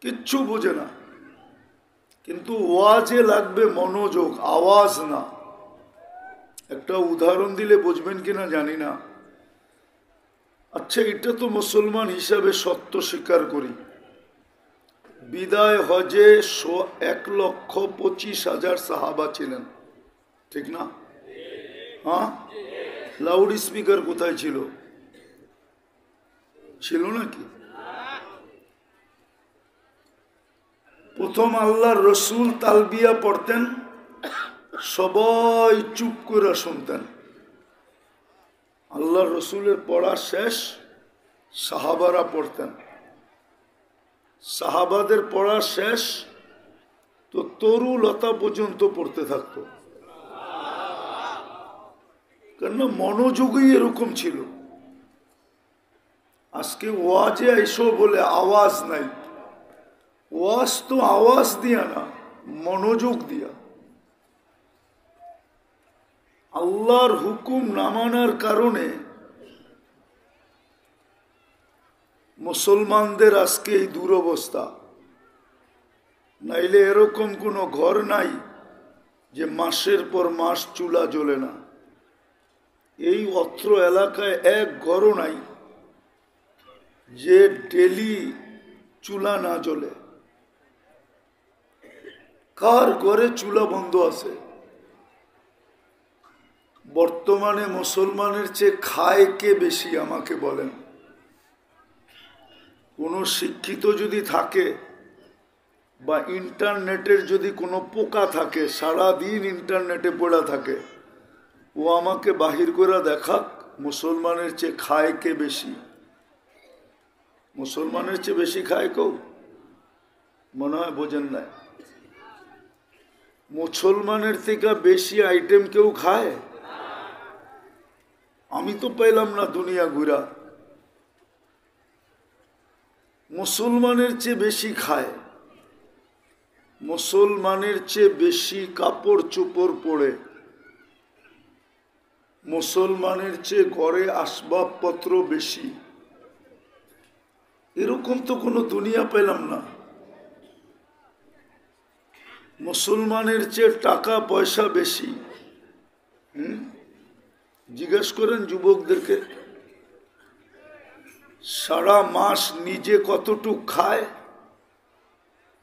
কিচ্ছু বোঝে না, কিন্তু ওয়াজে লাগবে মনোযোগ, আওয়াজ না। একটা উদাহরণ দিলে বুঝবেন কিনা জানি না। আচ্ছা, এটা তো মুসলমান হিসাবে সত্য স্বীকার করি, বিদায় হজে 1,25,000 সাহাবা ছিলেন, ঠিক না? হ্যাঁ, লাউড স্পিকার কোথায় ছিল? ছিল নাকি? প্রথম আল্লাহর রসুল তালবিয়া পড়তেন, সবাই চুপ করে শুনতেন। আল্লাহর রসুলের পড়া শেষ, সাহাবারা পড়তেন। সাহাবাদের পড়া শেষ তো তরু লতা পর্যন্ত পড়তে থাকতো, কেন মনোযোগই এরকম ছিল। আজকে ওয়াজে আইসো বলে আওয়াজ নাই। ওয়াজ তো আওয়াজ দিয়া না, মনোযোগ দিয়া। আল্লাহর হুকুম না মানার কারণে মুসলমানদের আজকে এই দুরবস্থা। নাইলে এরকম কোনো ঘর নাই যে মাসের পর মাস চুলা জ্বলে না। এই অত্র এলাকায় এক ঘরও নাই যে ডেলি চুলা না জ্বলে। কার ঘরে চুলা বন্ধ আছে? বর্তমানে মুসলমানের চেয়ে খায় কে বেশি আমাকে বলেন? কোনো শিক্ষিত যদি থাকে বা ইন্টারনেটের যদি কোনো পোকা থাকে, সারাদিন ইন্টারনেটে পড়া থাকে, ও আমাকে বাহির করে দেখাক মুসলমানের চেয়ে খায় কে বেশি। মুসলমানের চেয়ে বেশি খায় কেউ? মনে হয় বোঝেন না। মুসলমানের থেকে বেশি আইটেম কেউ খায়? আমি তো পেলাম না দুনিয়া ঘুরা। মুসলমানের চেয়ে বেশি খায়, মুসলমানের চেয়ে বেশি কাপড় চোপড় পরে, মুসলমানের চেয়ে ঘরে আসবাবপত্র বেশি। এরকম তো কোনো দুনিয়া পেলাম না। মুসলমানের চেয়ে টাকা পয়সা বেশি। জিজ্ঞেস করেন যুবকদেরকে, সারা মাস নিজে কতটুক খায়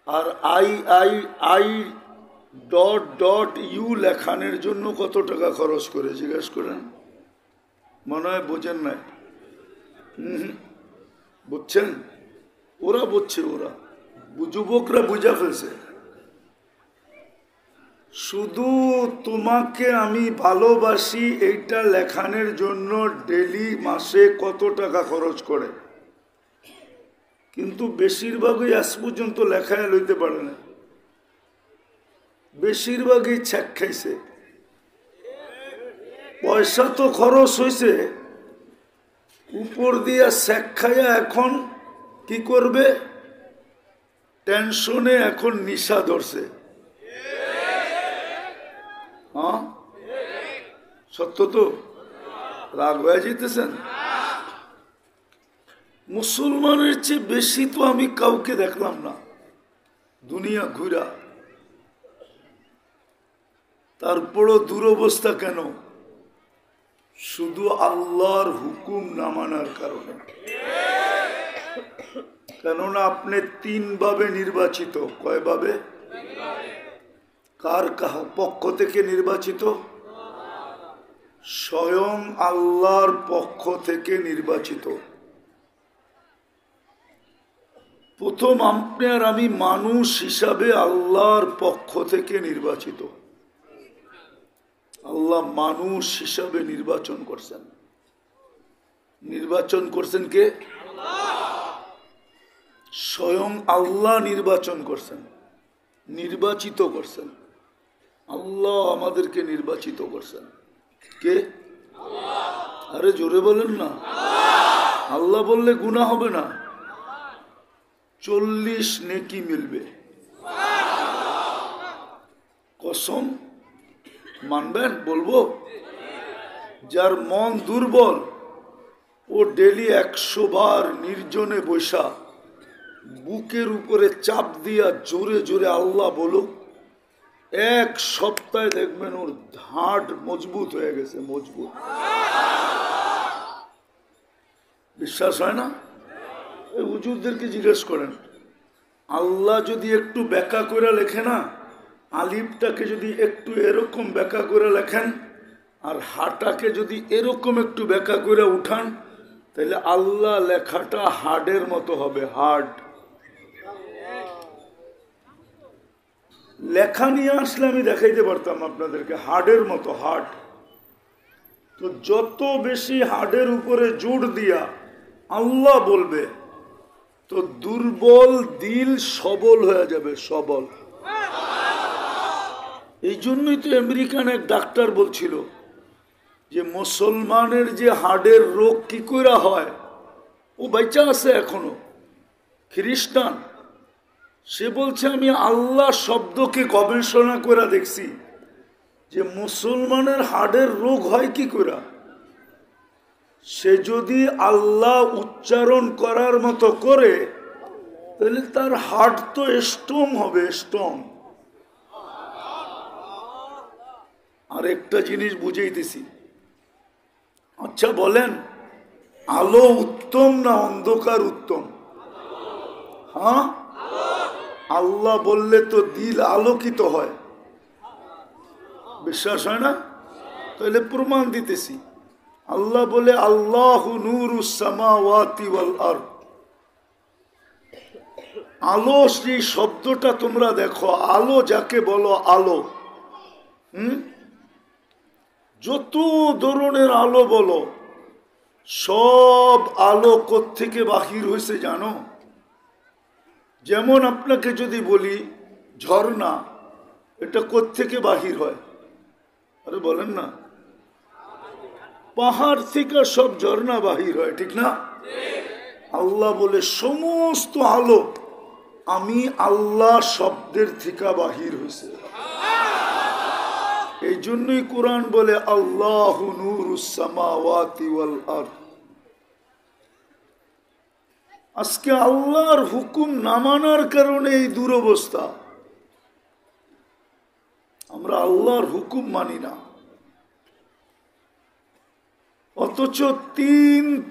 আর I.I.I.ইউ লেখানের জন্য কত টাকা খরচ করে? জিজ্ঞেস করেন। মনে হয় বোঝেন নাই। বুঝছেন? ওরা বুঝছে, ওরা যুবকরা বুঝা ফেলছে। শুধু তোমাকে আমি ভালোবাসি এইটা লেখানের জন্য ডেলি মাসে কত টাকা খরচ করে, কিন্তু বেশিরভাগই আজ পর্যন্ত লেখায় লইতে পারে না। বেশিরভাগই ছ্যাক খাইছে। পয়সা তো খরচ হয়েছে, উপর দিয়া ছ্যাক খাইয়া এখন কি করবে? টেনশনে এখন নিশা ধরছে। হ্যাঁ, সত্য তো? রাগ হয়ে যেতেছেন? মুসলমানের চেয়ে বেশি তো আমি কাউকে দেখলাম না দুনিয়া ঘুরা। তারপরও দুরবস্থা কেন? শুধু আল্লাহর হুকুম না মানার কারণে। কেননা আপনি 3 ভাবে নির্বাচিত। কয় ভাবে? কার পক্ষ থেকে নির্বাচিত? স্বয়ং আল্লাহর পক্ষ থেকে নির্বাচিত। প্রথম আপনি আর আমি মানুষ হিসাবে আল্লাহর পক্ষ থেকে নির্বাচিত। আল্লাহ মানুষ হিসাবে নির্বাচন করছেন। নির্বাচন করছেন কে? স্বয়ং আল্লাহ নির্বাচন করছেন, নির্বাচিত করছেন। আল্লাহ আমাদেরকে নির্বাচিত করছেন। কে? আরে জোরে বলেন না। আল্লাহ বললে গুনাহ হবে না, 40 নেকি মিলবে। কসম মানবেন? বলবো। যার মন দুর্বল ও ডেলি 100 বার নির্জনে বৈশা বুকের উপরে চাপ দিয়া জোরে জোরে আল্লাহ বলুক, এক সপ্তাহে দেখবেন ওর হাড় মজবুত হয়ে গেছে, মজবুত। বিশ্বাস হয় না? এই হুজুরদেরকে জিজ্ঞেস করেন, আল্লাহ যদি একটু ব্যাখ্যা করে লেখে না, আলিফটাকে যদি একটু এরকম ব্যাখ্যা করে লেখেন আর হাটাকে যদি এরকম একটু ব্যাখ্যা করে উঠান, তাহলে আল্লাহ লেখাটা হার্ডের মতো হবে, হার্ড। লেখা নিয়ে আসলে আমি দেখাইতে পারতাম আপনাদেরকে, হার্ডের মতো, হার্ড। তো যত বেশি হার্ডের উপরে জোর দিয়া আল্লাহ বলবে, তো দুর্বল দিল সবল হয়ে যাবে, সবল। এই জন্যই তো আমেরিকান এক ডাক্তার বলছিল যে মুসলমানের যে হার্টের রোগ কি করে হয়, ও বেঁচে আছে এখনো, খ্রিস্টান। সে বলছে আমি আল্লাহ শব্দকে গবেষণা করে দেখছি যে মুসলমানের হার্টের রোগ হয় কি করে। সে যদি আল্লাহ উচ্চারণ করার মতো করে, তাহলে তার হার্ট তো স্ট্রং হবে, স্ট্রং। আর একটা জিনিস বুঝাইতেছি, আচ্ছা বলেন, আলো উত্তম না অন্ধকার উত্তম? হ্যাঁ, আল্লাহ বললে তো দিল আলোকিত হয়। বিশ্বাস হয় না? তাহলে প্রমাণ দিতেছি। আল্লাহ বলে আল্লাহু নূরুস সামাওয়াতি ওয়াল আরদ। আলো, সেই শব্দটা তোমরা দেখো, আলো যাকে বলো আলো, যত ধরনের আলো বলো, সব আলো কোত্থেকে বাহির হয়েছে জানো? যেমন আপনাকে যদি বলি ঝর্ণা, এটা কোত্থেকে বাহির হয়? আরে বলেন না, পাহাড় থেকে সব ঝর্ণা বাহির হয়, ঠিক না? আল্লাহ বলে সমস্ত আলো আমি আল্লাহ শব্দের থেকে বাহির হয়েছে। এই জন্যই কোরআন বলে আল্লাহু নূরুস সামাওয়াতি ওয়াল আরদ। আজকে আল্লাহর হুকুম না মানার কারণে এই দুরবস্থা। আমরা আল্লাহর হুকুম মানি না, অথচ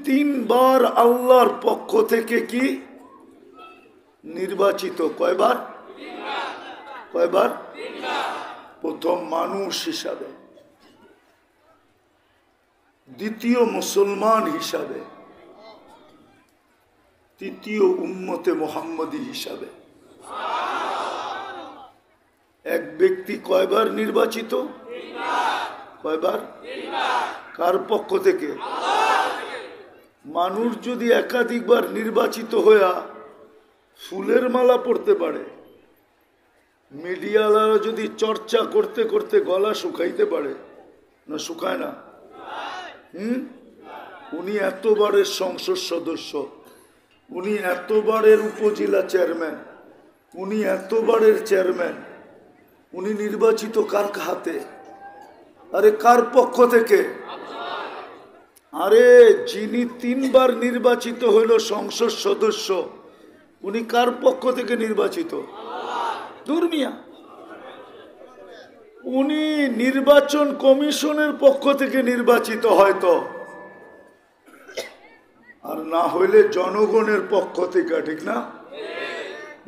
তিনবার আল্লাহর পক্ষ থেকে কি নির্বাচিত? কয়বার? কয়বার? প্রথম মানুষ হিসাবে, দ্বিতীয় মুসলমান হিসাবে, তৃতীয় উম্মতে মুহাম্মদী হিসাবে। এক ব্যক্তি কয়বার নির্বাচিত? কয়বার? কার পক্ষ থেকে? মানুষ যদি একাধিকবার নির্বাচিত হইয়া ফুলের মালা পড়তে পারে, মিডিয়ালারা যদি চর্চা করতে করতে গলা শুকাইতে পারে, না শুকায় না? উনি এতবারের সংসদ সদস্য, উনি এতবারের উপজেলা চেয়ারম্যান, উনি এতবারের চেয়ারম্যান, উনি নির্বাচিত কার হাতে? আরে কার পক্ষ থেকে? আরে যিনি তিনবার নির্বাচিত হইল সংসদ সদস্য, উনি কার পক্ষ থেকে নির্বাচিত? দুর্মিয়া, উনি নির্বাচন কমিশনের পক্ষ থেকে নির্বাচিত হয়তো, আর না হইলে জনগণের পক্ষ থেকে, ঠিক না?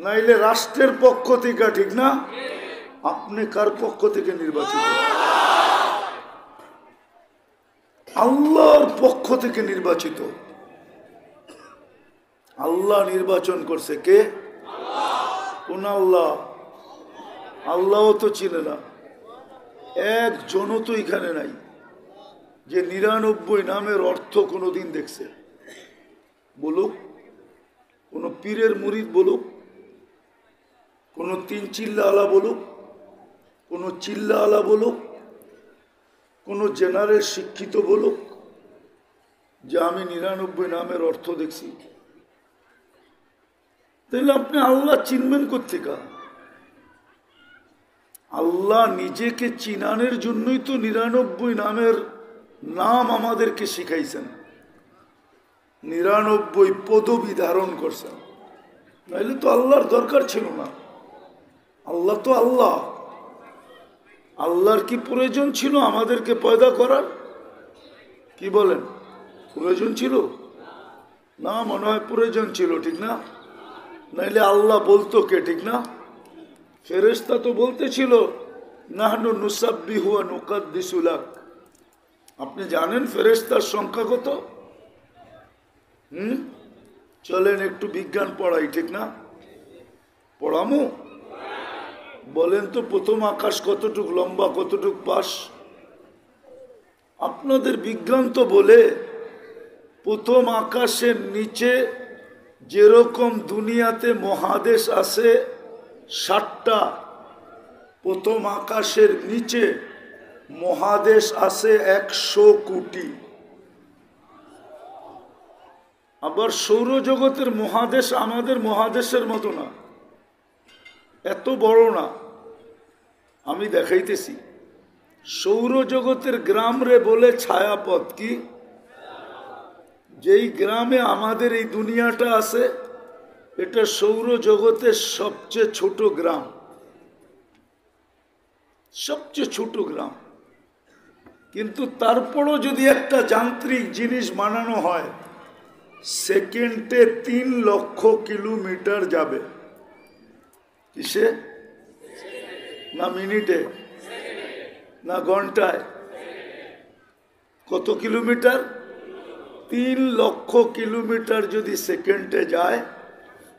নাইলে রাষ্ট্রের পক্ষ থেকে, ঠিক না? আপনি কার পক্ষ থেকে নির্বাচিত? আল্লাহর পক্ষ থেকে নির্বাচিত। আল্লাহ নির্বাচন করছে। কে? কোন আল্লাহ? আল্লাহ তো চিনে না, একজনও তো এখানে নাই যে 99 নামের অর্থ কোনোদিন দেখছে। বলুক, কোন পীরের মুরিদ বলুক, কোন তিন চিল্লা আলা বলুক, কোন চিল্লা আলা বলুক, কোন জেনারেল শিক্ষিত বলুক যে আমি 99 নামের অর্থ দেখছি। তাহলে আপনি আল্লাহ চিনবেন কোত্থেকে? আল্লাহ নিজেকে চিনানোর জন্যই তো 99 নামের নাম আমাদেরকে শিখাইছেন, 99 পদবি ধারণ করছেন। তাইলে তো আল্লাহর দরকার ছিল না। আল্লাহ তো আল্লাহ, আল্লাহর কি প্রয়োজন ছিল আমাদেরকে পয়দা করার? কি বলেন, প্রয়োজন ছিল না? মনে হয় প্রয়োজন ছিল, ঠিক না? নাইলে আল্লাহ বলতো কে, ঠিক না? ফেরেশতা তো বলতেছিল নাহনু নুসাব্বিহু ওয়া নুকাদ্দিসু লাক। আপনি জানেন ফেরেশতার সংখ্যা কত? চলেন একটু বিজ্ঞান পড়াই, ঠিক না? পড়ামু? বলেন তো প্রথম আকাশ কতটুক লম্বা, কতটুক পাশ? আপনাদের বিজ্ঞান তো বলে প্রথম আকাশের নিচে যেরকম দুনিয়াতে মহাদেশ আছে 60টা, প্রথম আকাশের নিচে মহাদেশ আছে 100 কোটি। আবার সৌরজগতের মহাদেশ আমাদের মহাদেশের মতো না, এত বড় না। আমি দেখাইতেছি, সৌরজগতের গ্রাম রে বলে ছায়াপথ। কি? যেই গ্রামে আমাদের এই দুনিয়াটা আছে, এটা সৌরজগতের সবচেয়ে ছোট গ্রাম, সবচেয়ে ছোট গ্রাম। কিন্তু তারপরও যদি একটা যান্ত্রিক জিনিস বানানো হয়, সেকেন্ডে 3 লক্ষ কিলোমিটার যাবে। কিসে? না মিনিটে, না ঘন্টায়? কত কিলোমিটার? 3 লক্ষ কিলোমিটার যদি সেকেন্ডে যায়,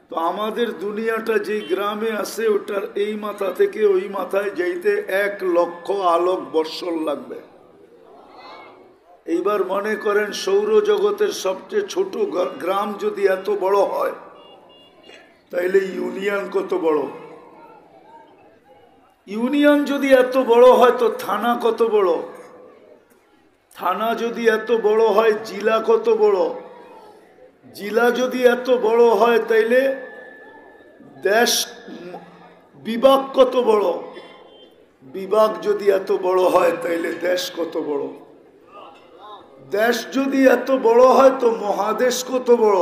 তো আমাদের দুনিয়াটা যেই গ্রামে আছে ওটার এই মাথা থেকে ওই মাথায় যাইতে 1 লক্ষ আলোক বৎসর লাগবে। এইবার মনে করেন সৌরজগতের সবচেয়ে ছোট গ্রাম যদি এত বড় হয়, তাইলে ইউনিয়ন কত বড়? ইউনিয়ন যদি এত বড় হয় তো থানা কত বড়? থানা যদি এত বড় হয় জেলা কত বড়? জেলা যদি এত বড় হয় তাইলে দেশ বিভাগ কত বড়? বিভাগ যদি এত বড় হয় তাইলে দেশ কত বড়? দেশ যদি এত বড় হয় তো মহাদেশ কত বড়?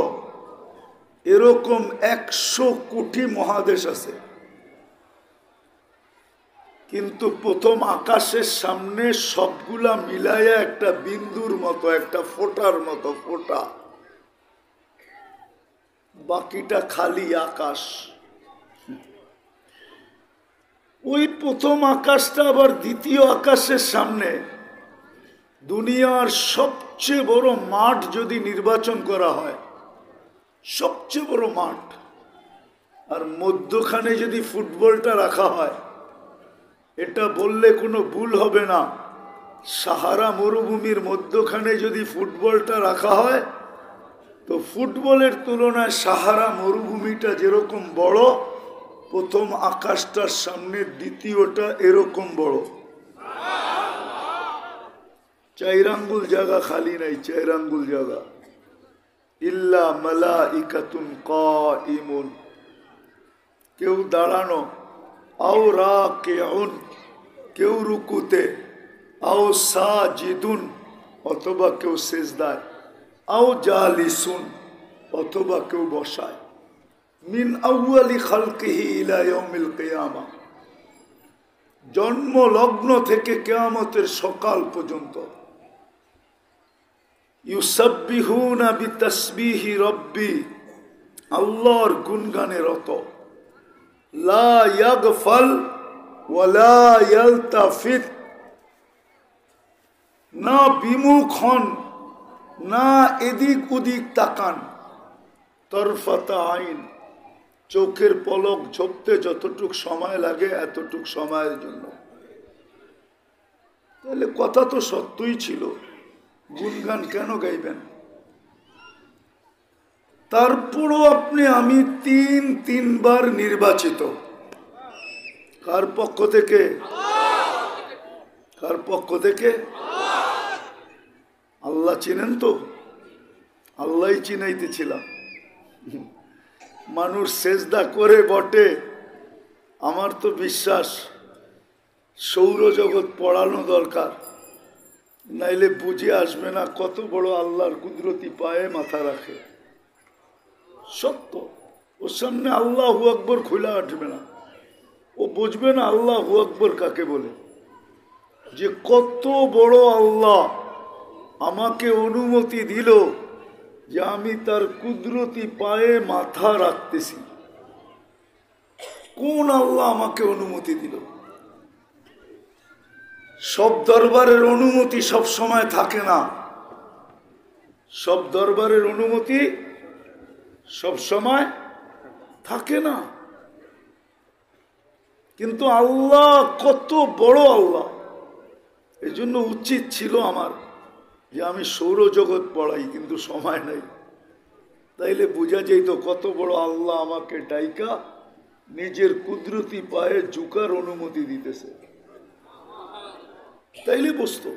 এরকম 100 কোটি মহাদেশ আছে। কিন্তু প্রথম আকাশের সামনে সবগুলা মিলাইয়া একটা বিন্দুর মতো, একটা ফোঁটার মতো ফোঁটা, বাকিটা খালি আকাশ। ওই প্রথম আকাশটা আবার দ্বিতীয় আকাশের সামনে দুনিয়ার সবচেয়ে বড় মাঠ যদি নির্বাচন করা হয়, সবচেয়ে বড় মাঠ, আর মধ্যখানে যদি ফুটবলটা রাখা হয়, এটা বললে কোনো ভুল হবে না, সাহারা মরুভূমির মধ্যখানে যদি ফুটবলটা রাখা হয়, তো ফুটবলের তুলনায় সাহারা মরুভূমিটা যেরকম বড়, প্রথম আকাশটার সামনে দ্বিতীয়টা এরকম বড়। 4 আঙ্গুল জায়গা খালি নাই, 4 আঙ্গুল জায়গা। ইল্লা মালাইকাতুন কাইমুন, কেউ দাঁড়ানো, আও রাকিউন, কেউ রুকুতে, আও সাজিদুন, অথবা কেউ সিজদায়, আও জালিসুন, অথবা কেউ বসায়। মিন আউয়ালি খালকিহি ইলা ইয়াউমিল কিয়ামা, জন্ম লগ্ন থেকে কিয়ামতের সকাল পর্যন্ত। ইউসাব্বিহুনা বিতাসবিহি রব্বি, আল্লাহর গুণগানে রত। লা ইয়াগফাল ওয়ালা ইয়ালতাফিত, না বিমুখ হন, না এদিক ওদিক তাকান। তরফাতা আইন, চোখের পলক ঝপতে যতটুক সময় লাগে এতটুক সময়ের জন্য। তাহলে কথা তো সত্যই ছিল, গুণগান কেন গাইবেন? তারপরও আপনি আমি 3বার নির্বাচিত। কার পক্ষ থেকে? কার পক্ষ থেকে? আল্লাহ চিনেন তো? আল্লাহ চিনাইতেছিলাম। মানুষ সেজদা করে বটে, আমার তো বিশ্বাস সৌরজগৎ পড়ানো দরকার, নাইলে বুঝে আসবে না কত বড় আল্লাহর কুদরতি পায়ে মাথা রাখে। সত্য, ওর সামনে আল্লাহু আকবর খোলা আসবে না, ও বুঝবে না আল্লাহু আকবর কাকে বলে, যে কত বড় আল্লাহ আমাকে অনুমতি দিল যে আমি তার কুদরতি পায়ে মাথা রাখতেছি। কোন আল্লাহ আমাকে অনুমতি দিল? সব দরবারের অনুমতি সব সময় থাকে না, সব দরবারের অনুমতি সব সময় থাকে না, কিন্তু আল্লাহ কত বড় আল্লাহ। এই জন্য উচিত ছিল আমার যে আমি সৌরজগৎ পড়াই, কিন্তু সময় নাই। তাইলে বোঝা যেত কত বড় আল্লাহ আমাকে ডাইকা নিজের কুদরতি পায়ে ঝুঁকার অনুমতি দিতেছে, তাইলে বুঝতো।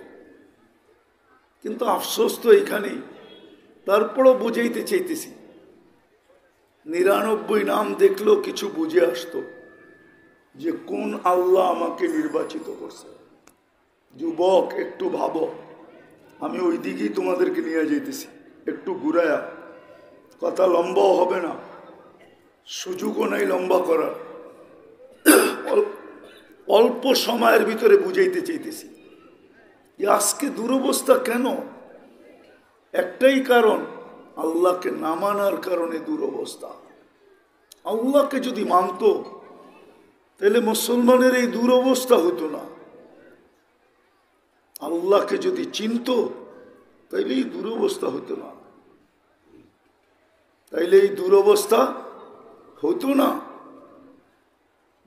কিন্তু আফসোস তো এখানেই। তারপরও বুঝাইতে চাইতেছি, 99 নাম দেখলেও কিছু বুঝে আসতো যে কোন আল্লাহ আমাকে নির্বাচিত করছে। যুবক একটু ভাবো, আমি ওই দিকেই তোমাদেরকে নিয়ে যাইতেছি, একটু ঘুরায়া। কথা লম্বাও হবে না, সুযোগও নাই লম্বা করার, অল্প সময়ের ভিতরে বুঝাইতে চাইতেছি যে আজকে দুরবস্থা কেন। একটাই কারণ, আল্লাহকে না মানার কারণে দুরবস্থা। আল্লাহকে যদি মানত তাহলে মুসলমানের এই দুরবস্থা হতো না। আল্লাহকে যদি চিনত তাইলে এই দুরবস্থা হতো না, তাইলে এই দুরবস্থা হতো না।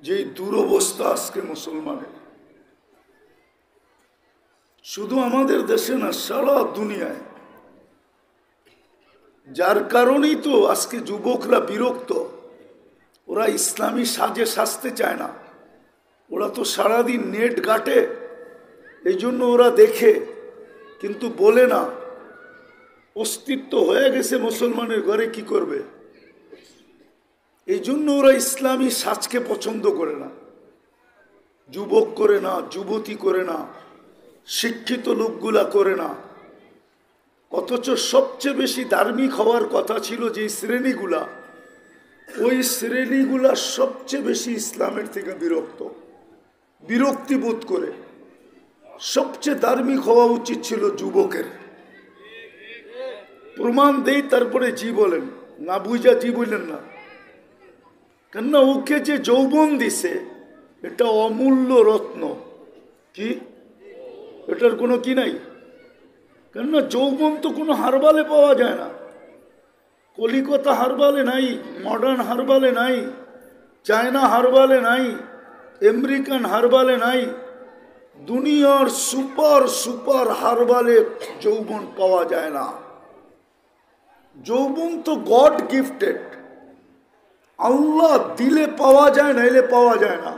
যে দুরবস্থা আজকে মুসলমানের, শুধু আমাদের দেশে না, সারা দুনিয়ায়। যার কারণেই তো আজকে যুবকরা বিরক্ত। ওরা ইসলামী সাজে সাজতে চায় না, ওরা তো সারাদিন নেট ঘাটে, এই জন্য ওরা দেখে কিন্তু বলে না। অস্তিত্ব হয়ে গেছে মুসলমানের ঘরে, কি করবে? এই জন্য ওরা ইসলামী সাজকে পছন্দ করে না, যুবক করে না, যুবতী করে না, শিক্ষিত লোকগুলা করে না। অথচ সবচেয়ে বেশি ধার্মিক হওয়ার কথা ছিল যে শ্রেণীগুলা, ওই শ্রেণীগুলা সবচেয়ে বেশি ইসলামের থেকে বিরক্তি বোধ করে। সবচেয়ে ধার্মিক হওয়া উচিত ছিল যুবকের। প্রমাণ দেই, তারপরে জি বলেন, না বুঝা জি বললেন না। কেননা ওকে যে যৌবন দিছে এটা অমূল্য রত্ন। কি এটার কোনো কি নাই? কেননা যৌবন তো কোনো হারবালে পাওয়া যায় না। কলিকাতা হারবালে নাই, মডার্ন হারবালে নাই, চায়না হারবালে নাই, আমেরিকান হারবালে নাই, দুনিয়ার সুপার সুপার হারবালে যৌবন পাওয়া যায় না। যৌবন তো গড গিফটেড, আল্লাহ দিলে পাওয়া যায়, নাইলে পাওয়া যায় না।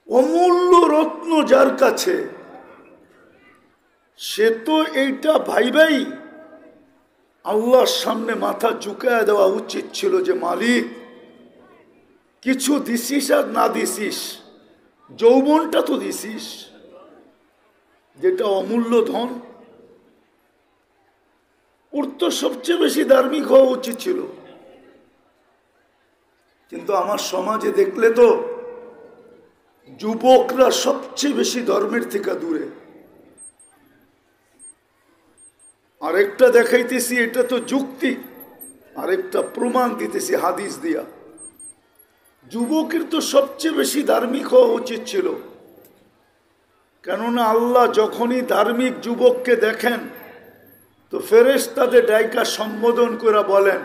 অমূল্য রত্ন যার কাছে, সে তো এইটা ভাই আল্লাহর সামনে মাথা ঝুঁকায় দেওয়া উচিত ছিল যে মালিক কিছু দিছিস আর না দিছিস, যৌবনটা তো দিছিস, যেটা অমূল্য ধন। ওর তো সবচেয়ে বেশি ধার্মিক হওয়া উচিত ছিল। কিন্তু আমার সমাজে দেখলে তো যুবকরা সবচেয়ে বেশি ধর্মের থেকে দূরে। আরেকটা দেখাইতেছি, এটা তো যুক্তি, আরেকটা প্রমাণ দিতেছি হাদিস দিয়া। যুবকের তো সবচেয়ে বেশি ধার্মিক হওয়া উচিত ছিল, কেননা আল্লাহ যখনই ধার্মিক যুবককে দেখেন তো ফেরেশতাদের ডাইকা সম্বোধন করে বলেন,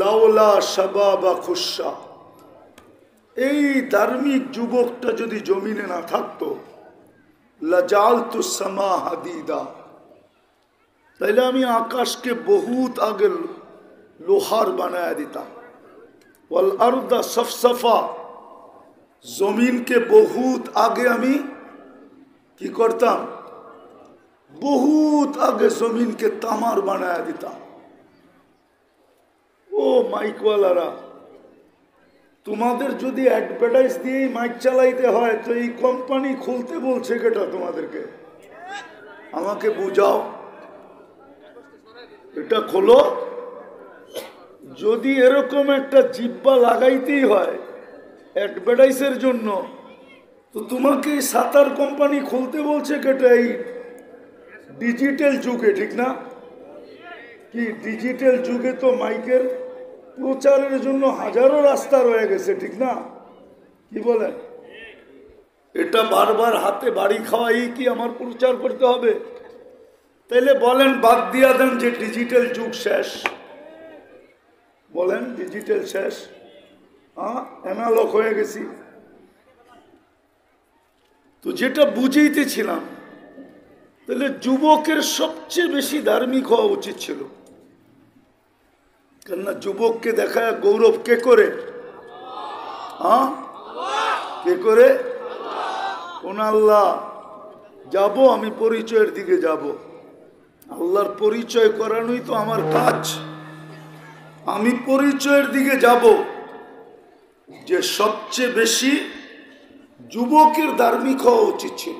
লাউলা শাবাবা খুশা। এই ধার্মিক যুবকটা যদি জমিনে না থাকতো, লাজালতু সামা হাদিদা, তাইলে আমি আকাশকে বহুত আগে লোহার বানায় দিতাম। ওয়াল আরদা সফসফা, জমিনকে বহুত আগে আমি কি করতাম? বহুত আগে জমিনকে তামার বানায় দিতাম। ও মাইকওয়ালারা, তোমাদের যদি অ্যাডভার্টাইজ দিয়ে মাইক চালাইতে হয় তো এই কোম্পানি খুলতে বলছে কেটা তোমাদেরকে? আমাকে বুঝাও, এটা খোলো। যদি এরকম একটা জিব্বা লাগাইতেই হয় অ্যাডভার্টাইজের জন্য, তো তোমাকে সাঁতার কোম্পানি খুলতে বলছে কেটে এই ডিজিটাল যুগে, ঠিক না? কি ডিজিটাল যুগে তো মাইকের প্রচারের জন্য হাজারো রাস্তা রয়ে গেছে, ঠিক না? কি বলেন? এটা বারবার হাতে বাড়ি খাওয়াই কি আমার প্রচার করতে হবে? তাইলে বলেন বাদ দিয়া দেন যে ডিজিটাল যুগ শেষ, বলেন ডিজিটাল শেষ, অ্যানালগ হয়ে গেছি। তো যেটা বুঝাইতেছিলাম, তাহলে যুবকের সবচেয়ে বেশি ধার্মিক হওয়া উচিত ছিল, কেননা যুবককে দেখায় গৌরব কে করে? কে করে? কোন আল্লাহ? যাব আমি পরিচয়ের দিকে যাব, আল্লাহর পরিচয় করানোই তো আমার কাজ। আমি পরিচয়ের দিকে যাব যে সবচেয়ে বেশি যুবকের ধার্মিক হওয়া উচিত ছিল,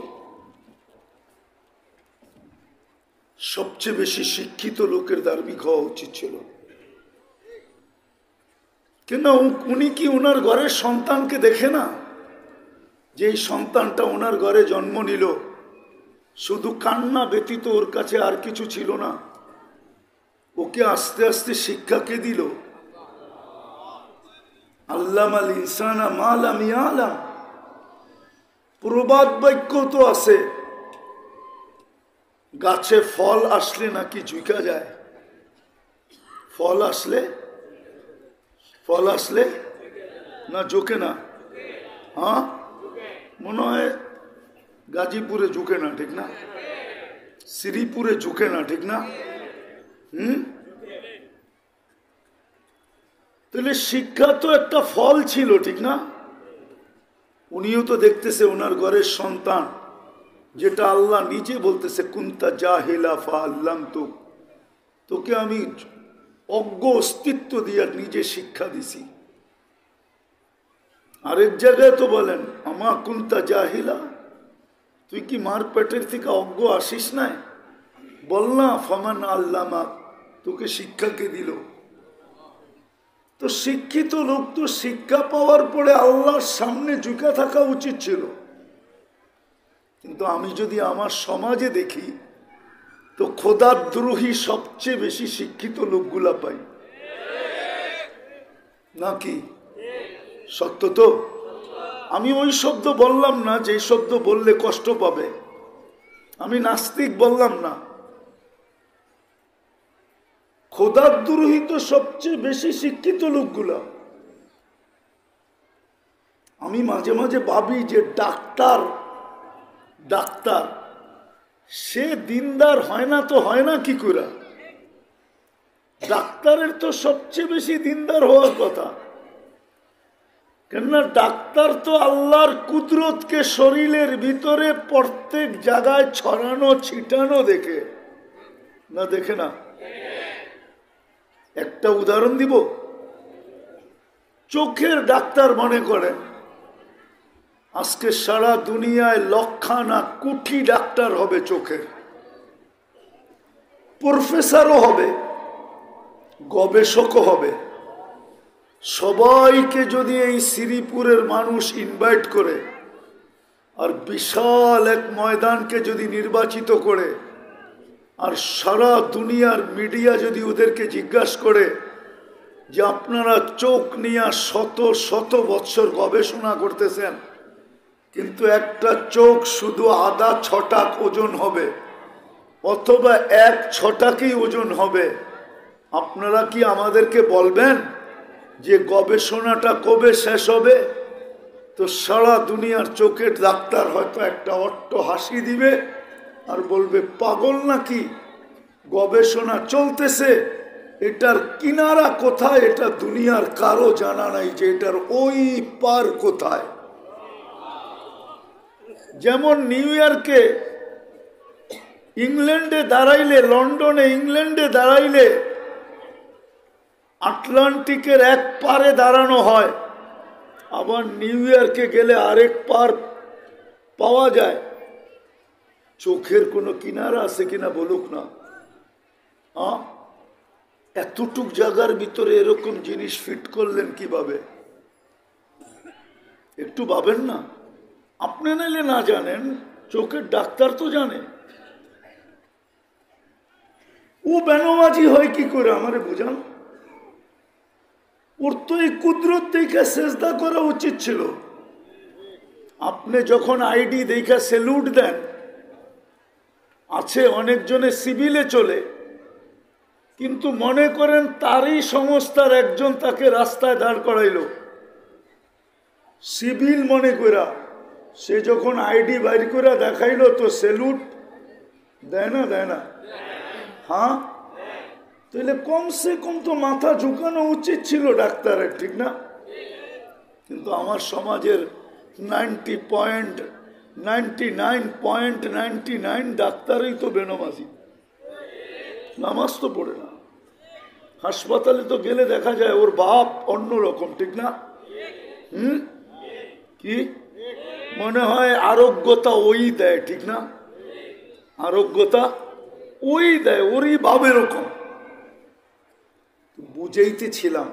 সবচেয়ে বেশি শিক্ষিত লোকের ধার্মিক হওয়া উচিত ছিল। কেন উনি কি ওনার ঘরের সন্তানকে দেখে না যে এই সন্তানটা ওনার ঘরে জন্ম নিল, শুধু কান্না ব্যতীত ওর কাছে আর কিছু ছিল না? ওকে আস্তে আস্তে শিক্ষা কে দিল? আল্লামাল ইনসানা মা লাম ইয়ালাম। প্রবাদ বাক্য তো আছে, গাছে ফল আসলে নাকি ঝুঁকা যায়, ফল আসলে না ঝুঁকে না? মনে হয় গাজীপুরে ঝুঁকে না, ঠিক না? শ্রীপুরে ঝুঁকে না, ঠিক না? তাহলে শিক্ষা তো একটা ফল ছিল, ঠিক না? উনিও তো দেখতেছে ওনার ঘরের সন্তান, যেটা আল্লাহ নিজে বলতেছে কুন্তা জাহিলা ফাআল্লামতু, তোকে আমি অজ্ঞ অস্তিত্ব দিয়ে নিজে শিক্ষা দিছি। আরেক জায়গায় তো বলেন আমা কুন্তা জাহিলা, তুই কি মার পেটের থেকে অজ্ঞ আসিস নাই? বল না ফামান আল্লামা, তোকে শিক্ষা কে দিল? তো শিক্ষিত লোক তো শিক্ষা পাওয়ার পরে আল্লাহর সামনে ঝুঁকে থাকা উচিত ছিল। কিন্তু আমি যদি আমার সমাজে দেখি, তো খোদাদ্রোহী সবচেয়ে বেশি শিক্ষিত লোকগুলা পাই, নাকি? সত্য তো? আমি ওই শব্দ বললাম না যে শব্দ বললে কষ্ট পাবে, আমি নাস্তিক বললাম না। খোদাদ্রোহী তো সবচেয়ে বেশি শিক্ষিত লোকগুলা। আমি মাঝে মাঝে ভাবি যে ডাক্তার সে দিনদার হয় না তো হয় না কি করে? ডাক্তারের তো সবচেয়ে বেশি দিনদার হওয়ার কথা, কেননা ডাক্তার তো আল্লাহর কুদরতকে শরীরের ভিতরে প্রত্যেক জায়গায় ছড়ানো ছিটানো দেখে না? দেখে না? একটা উদাহরণ দিব। চোখের ডাক্তার মনে করেন, আজকে সারা দুনিয়ায় লক্ষানা কোটি ডাক্তার হবে চোখের, প্রফেসরও হবে, গবেষকও হবে। সবাইকে যদি এই শ্রীপুরের মানুষ ইনভাইট করে আর বিশাল এক ময়দানকে যদি নির্বাচিত করে, আর সারা দুনিয়ার মিডিয়া যদি ওদেরকে জিজ্ঞাসা করে যে আপনারা চোখ নিয়ে শত শত বৎসর গবেষণা করতেছেন, কিন্তু একটা চোখ শুধু আধা ছটাক ওজন হবে অথবা এক ছটাকই ওজন হবে, আপনারা কি আমাদেরকে বলবেন যে গবেষণাটা কবে শেষ হবে? তো সারা দুনিয়ার চোখের ডাক্তার হয়তো একটা অট্ট হাসি দিবে আর বলবে পাগল নাকি, গবেষণা চলতেছে, এটার কিনারা কোথায় এটা দুনিয়ার কারো জানা নাই যে এটার ওই পার কোথায়। যেমন নিউ ইয়র্কে ইংল্যান্ডে দাঁড়াইলে, লন্ডনে ইংল্যান্ডে দাঁড়াইলে আটলান্টিকের এক পারে দাঁড়ানো হয়, আবার নিউ ইয়র্কে গেলে আরেক পার পাওয়া যায়। চোখের কোনো কিনারা আছে কিনা বলুক না? এতটুক জায়গার ভিতরে এরকম জিনিস ফিট করলেন কিভাবে? একটু ভাবেন না? আপনি নাইলে না জানেন, চোখের ডাক্তার তো জানে। ও বেনমাজি হয় কি করে আমারে বুঝান? ওর তো এই কুদরত দেখে সেজদা করা উচিত ছিল। আপনি যখন আইডি দেখে স্যালুট দেন, আছে অনেকজনে সিভিলে চলে, কিন্তু মনে করেন তারই সংস্থার একজন তাকে রাস্তায় দাঁড় করাইলো সিভিল মনে করা, সে যখন আইডি বাইর করে দেখাইলো তো স্যালুট দেয় না? দেয় না? হ্যাঁ, তাহলে কমসে কম তো মাথা ঝুঁকানো উচিত ছিল ডাক্তারের, ঠিক না? কিন্তু আমার সমাজের 99.99 ডাক্তারই তো বেনমাজি, নামাজ তো পড়ে না। হাসপাতালে তো গেলে দেখা যায় ওর বাপ অন্যরকম, ঠিক না? কি মনে হয় আরোগ্যতা ওই দেয়, ঠিক না? আরোগ্যতা ওই দেয়, ওরই বাপ এরকম। বুঝাইতেছিলাম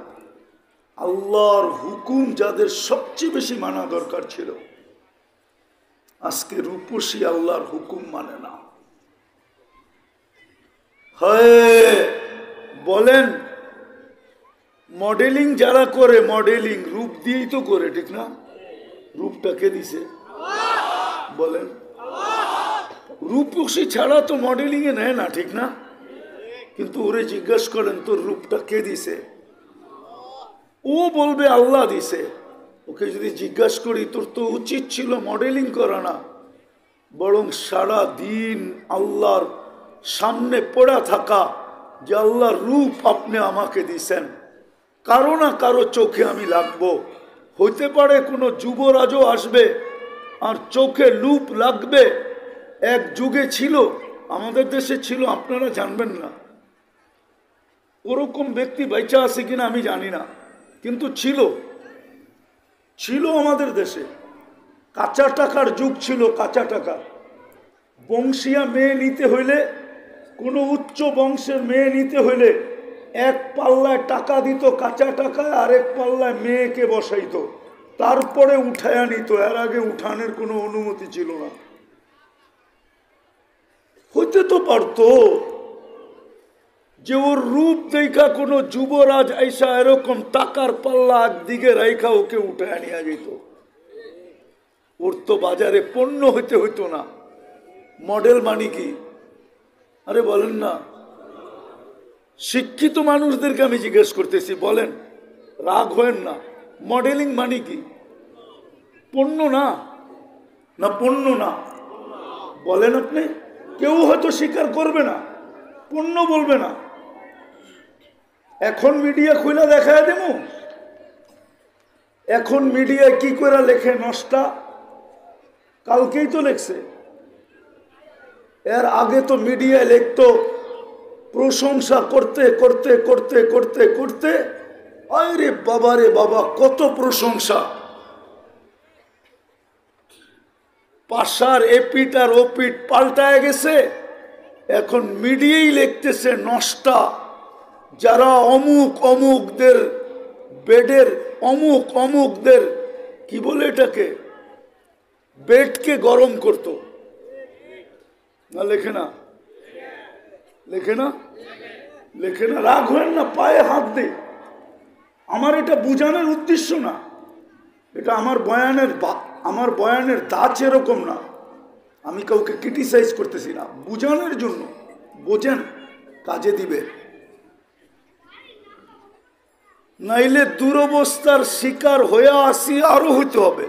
আল্লাহর হুকুম যাদের সবচেয়ে বেশি মানা দরকার ছিল, আজকে রূপসী আল্লাহর হুকুম মানে না। হয় বলেন, মডেলিং যারা করে, মডেলিং রূপ দিয়েই তো করে, ঠিক না? রূপটা কে দিছে বলেন? রূপসী ছাড়া তো মডেলিং এ নেয় না, ঠিক না? কিন্তু ওরে জিজ্ঞেস করেন তোর রূপটা কে দিছে, ও বলবে আল্লাহ দিছে। ওকে যদি জিজ্ঞেস করি তোর তো উচিত ছিল মডেলিং করা না, বরং সারা দিন আল্লাহর সামনে পড়া থাকা যে আল্লাহর রূপ আপনি আমাকে দিছেন, কারো না কারো চোখে আমি লাগবো। হইতে পারে কোনো যুবরাজও আসবে আর চোখে লুপ লাগবে। এক যুগে ছিল, আমাদের দেশে ছিল, আপনারা জানবেন না। ওরকম ব্যক্তি বাইচা আছে কিনা আমি জানি না, কিন্তু ছিল আমাদের দেশে। কাঁচা টাকার যুগ ছিল, কাঁচা টাকা। বংশীয়া মেয়ে নিতে হইলে, কোনো উচ্চ বংশের মেয়ে নিতে হইলে এক পাল্লায় টাকা দিত কাঁচা টাকায়, আর এক পাল্লায় মেয়েকে বসাইত, তারপরে উঠায়া নিত। এর আগে উঠানের কোনো অনুমতি ছিল না। হইতে তো পারতো যে ওর রূপ দেখা কোনো যুবরাজ আইসা এরকম টাকার পাল্লা একদিকে রাইখা ওকে উঠায় নিয়ে যেত। ওর তো বাজারে পণ্য হইতে হইতো না। মডেল মানে কি? আরে বলেন না, শিক্ষিত মানুষদেরকে আমি জিজ্ঞেস করতেছি, বলেন, রাগ হয়েন না। মডেলিং মানে কি? পণ্য না? না পণ্য না? বলেন আপনি। কেউ হয়তো স্বীকার করবে না, পণ্য বলবে না। এখন মিডিয়া খুলে দেখায় দেব। এখন মিডিয়া কি করে লেখে? নষ্টা কালকেই তো লেখছে। এর আগে তো মিডিয়ায় লিখতো প্রশংসা করতে করতে করতে করতে করতে, আরে বাবা রে বাবা, কত প্রশংসা। পাশার এপিট আর ওপিট পাল্টায় গেছে। এখন মিডিয়াই লিখতেছে নষ্টা, যারা অমুক অমুকদের বেডের অমুক অমুকদের কি বলে এটাকে, বেডকে গরম করতো না। লেখে না? লেখে না? লেখে না? রাগ হয় না, পায়ে হাত দে। আমার এটা বুঝানোর উদ্দেশ্য না, এটা আমার বয়ানের দাঁত এরকম না। আমি কাউকে ক্রিটিসাইজ করতেছি না, বুঝানোর জন্য। বোঝেন, কাজে দিবে। নাইলে দুরবস্থার শিকার হয়ে আসি, আরো হইতে হবে।